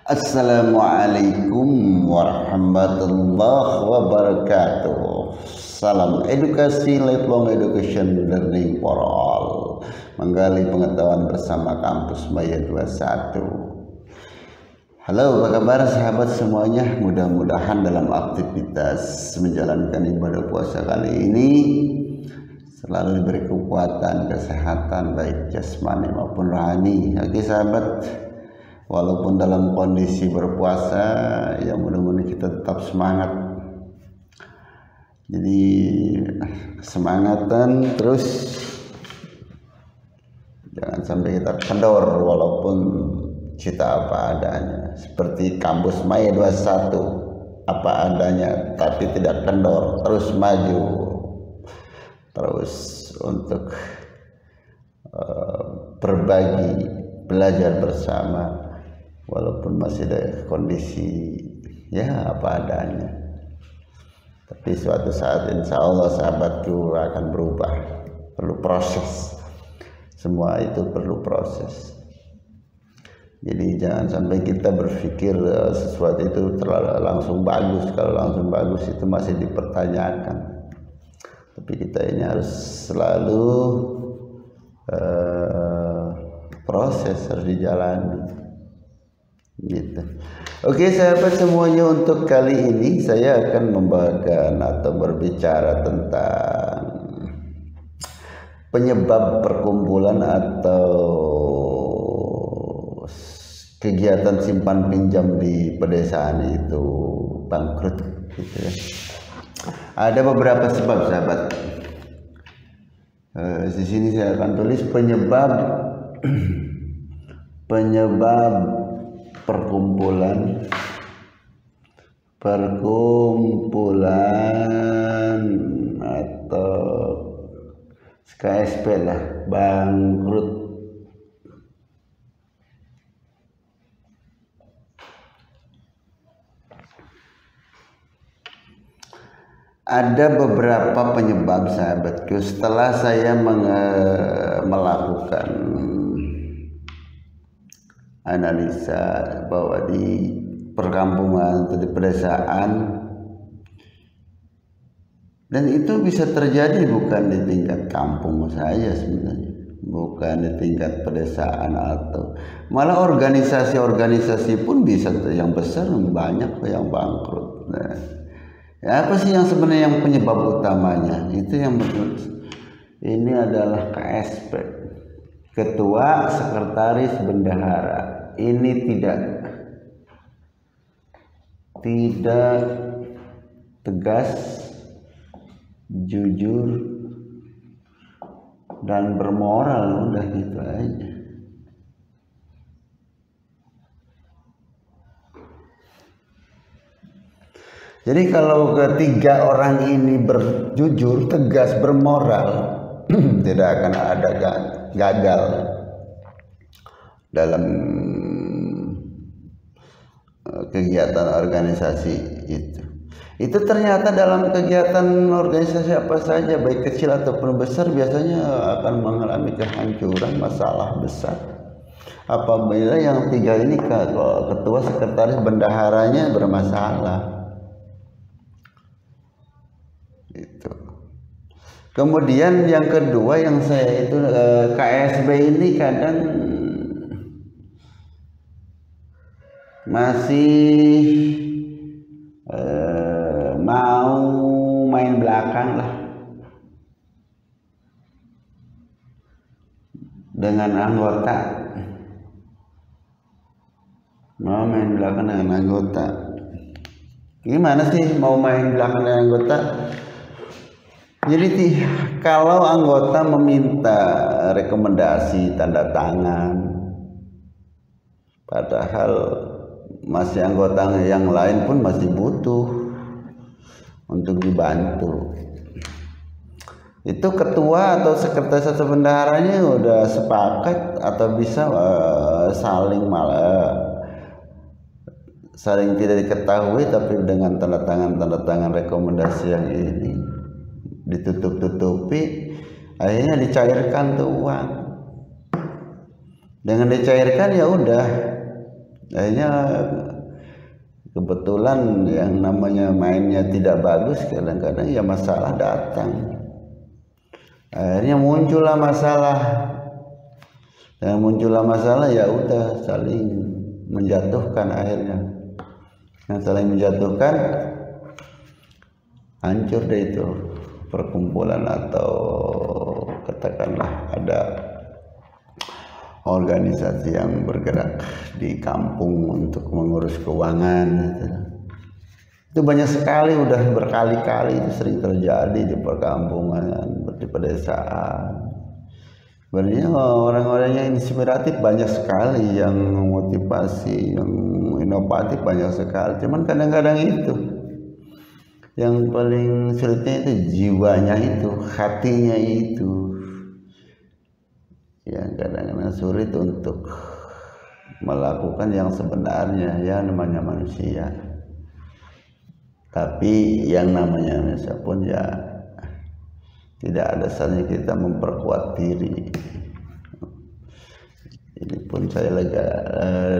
Assalamualaikum warahmatullahi wabarakatuh. Salam edukasi, lifelong education learning for all. Menggali pengetahuan bersama Kampus Maya 21. Halo, apa kabar sahabat semuanya? Mudah-mudahan dalam aktivitas menjalankan ibadah puasa kali ini selalu diberi kekuatan, kesehatan baik jasmani maupun rohani. Oke sahabat, walaupun dalam kondisi berpuasa, ya mudah-mudahan kita tetap semangat. Jadi kesemangatan terus, jangan sampai kita kendor walaupun kita apa adanya. Seperti Kampus Maya 21, apa adanya tapi tidak kendor, terus maju, terus untuk berbagi, belajar bersama. Walaupun masih ada kondisi ya apa adanya, tapi suatu saat insya Allah sahabatku akan berubah. Perlu proses, semua itu perlu proses. Jadi jangan sampai kita berpikir sesuatu itu terlalu langsung bagus. Kalau langsung bagus itu masih dipertanyakan, tapi kita ini harus selalu proses, harus dijalani gitu. Oke sahabat semuanya, untuk kali ini saya akan membagikan atau berbicara tentang penyebab perkumpulan atau kegiatan simpan pinjam di pedesaan itu bangkrut gitu ya. Ada beberapa sebab sahabat. Di sini saya akan tulis penyebab perkumpulan atau KSP lah bangkrut. Ada beberapa penyebab sahabatku setelah saya melakukan analisa bahwa di perkampungan atau di pedesaan, dan itu bisa terjadi bukan di tingkat kampung saja sebenarnya, bukan di tingkat pedesaan, atau malah organisasi-organisasi pun bisa yang besar banyak yang bangkrut. Nah, ya apa sih yang sebenarnya yang penyebab utamanya? Itu yang betul, ini adalah KSP, ketua, sekretaris, bendahara. Ini tidak tegas, jujur, dan bermoral. Udah gitu aja. Jadi kalau ketiga orang ini berjujur, tegas, bermoral, tidak akan ada gagal dalam kegiatan organisasi itu. Itu ternyata dalam kegiatan organisasi apa saja, baik kecil ataupun besar, biasanya akan mengalami kehancuran, masalah besar. Apabila yang tiga ini, ketua, sekretaris, bendaharanya bermasalah. Itu. Kemudian yang kedua yang saya itu KSB ini kadang masih mau main belakang lah dengan anggota, mau main belakang dengan anggota. Gimana sih mau main belakang dengan anggota? Jadi kalau anggota meminta rekomendasi tanda tangan, padahal masih anggota yang lain pun masih butuh untuk dibantu, itu ketua atau sekretaris atau bendaharanya udah sepakat atau bisa saling tidak diketahui, tapi dengan tanda tangan rekomendasi yang ini ditutup-tutupi, akhirnya dicairkan tuh uang. Dengan dicairkan ya udah Akhirnya kebetulan yang namanya mainnya tidak bagus, kadang-kadang ya masalah datang. Akhirnya muncullah masalah. Dan muncullah masalah ya udah saling menjatuhkan akhirnya. Yang saling menjatuhkan, hancur deh itu perkumpulan atau katakanlah ada organisasi yang bergerak di kampung untuk mengurus keuangan gitu. Itu banyak sekali, udah berkali-kali itu sering terjadi di perkampungan, di pedesaan. Sebenarnya orang-orang yang inspiratif banyak sekali, yang motivasi, yang inovatif banyak sekali. Cuman kadang-kadang itu yang paling sulitnya itu jiwanya itu, hatinya itu, yang kadang-kadang sulit untuk melakukan yang sebenarnya. Ya namanya manusia, tapi yang namanya manusia pun ya tidak ada salahnya kita memperkuat diri. Ini pun saya lagi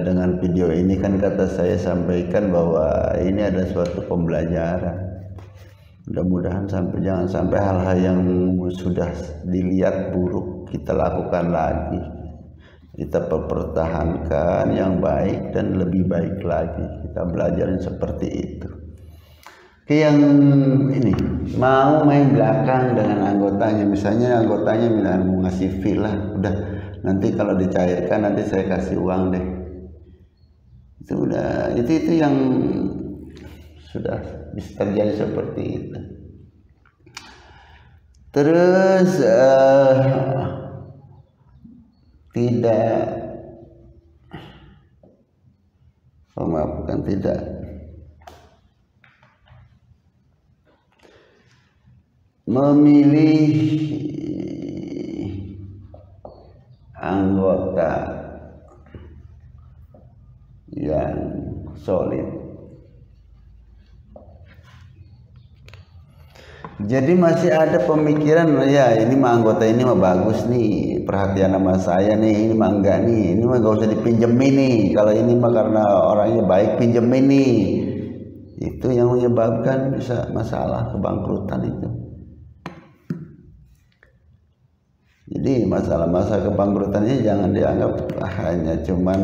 dengan video ini kan kata saya sampaikan bahwa ini ada suatu pembelajaran. Mudah-mudahan jangan sampai hal-hal yang sudah dilihat buruk kita lakukan lagi. Kita pertahankan yang baik dan lebih baik lagi. Kita belajar seperti itu. Yang ini mau main belakang dengan anggotanya, misalnya anggotanya mau ngasih fee lah, udah nanti kalau dicairkan nanti saya kasih uang deh. Itu udah itu yang sudah bisa terjadi seperti itu. Terus tidak memilih anggota yang solid. Jadi masih ada pemikiran, ya ini mah anggota ini mah bagus nih, perhatian sama saya nih, ini mah enggak nih, ini mah gak usah dipinjemin nih, kalau ini mah karena orangnya baik pinjemin nih. Itu yang menyebabkan bisa masalah kebangkrutan itu. Jadi masalah-masalah kebangkrutannya jangan dianggap hanya cuman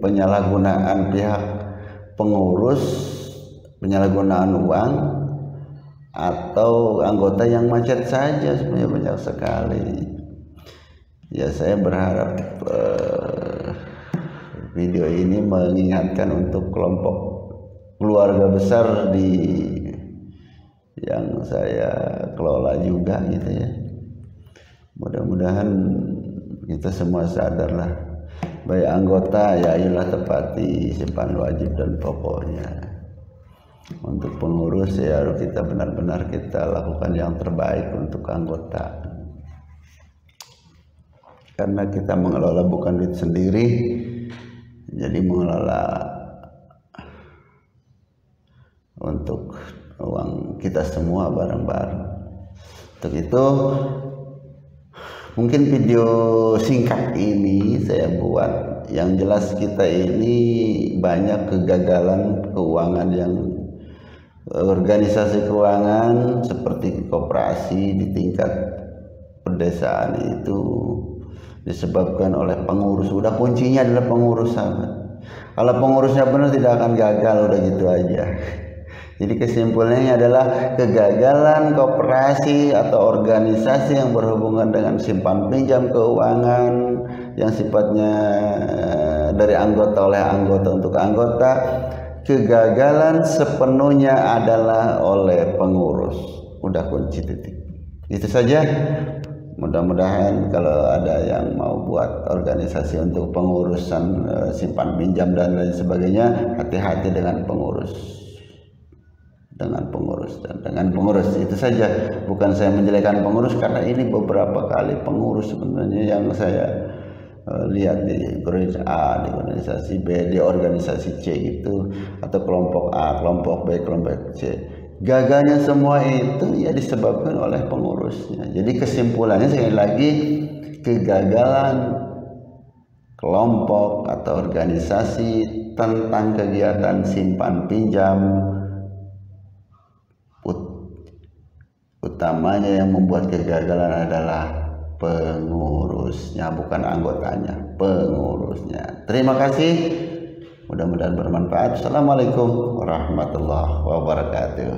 penyalahgunaan pihak pengurus, penyalahgunaan uang, atau anggota yang macet saja. Sebenarnya banyak sekali. Ya saya berharap video ini mengingatkan untuk kelompok keluarga besar yang saya kelola juga gitu ya. Mudah-mudahan kita semua sadarlah, baik anggota ya ayolah tepati simpan wajib dan pokoknya. Untuk pengurus ya harus kita benar-benar kita lakukan yang terbaik untuk anggota. Karena kita mengelola bukan duit sendiri, jadi mengelola untuk uang kita semua bareng-bareng. Untuk itu mungkin video singkat ini saya buat, yang jelas kita ini banyak kegagalan keuangan yang organisasi keuangan seperti koperasi di tingkat pedesaan itu disebabkan oleh pengurus. Udah kuncinya adalah pengurus, sahabat. Kalau pengurusnya benar tidak akan gagal, udah gitu aja. Jadi kesimpulannya adalah kegagalan koperasi atau organisasi yang berhubungan dengan simpan pinjam keuangan yang sifatnya dari anggota oleh anggota untuk anggota, kegagalan sepenuhnya adalah oleh pengurus. Udah kunci titik. Itu saja. Mudah-mudahan kalau ada yang mau buat organisasi untuk pengurusan simpan pinjam dan lain sebagainya, hati-hati dengan pengurus. Dengan pengurus itu saja. Bukan saya menjelekan pengurus, karena ini beberapa kali pengurus sebenarnya yang saya lihat di organisasi A, di organisasi B, di organisasi C itu, atau kelompok A, kelompok B, kelompok C. Gagalnya semua itu ya disebabkan oleh pengurusnya. Jadi kesimpulannya sekali lagi, kegagalan kelompok atau organisasi tentang kegiatan simpan pinjam, utamanya yang membuat kegagalan adalah pengurusnya, bukan anggotanya, pengurusnya. Terima kasih, mudah-mudahan bermanfaat. Assalamualaikum warahmatullahi wabarakatuh.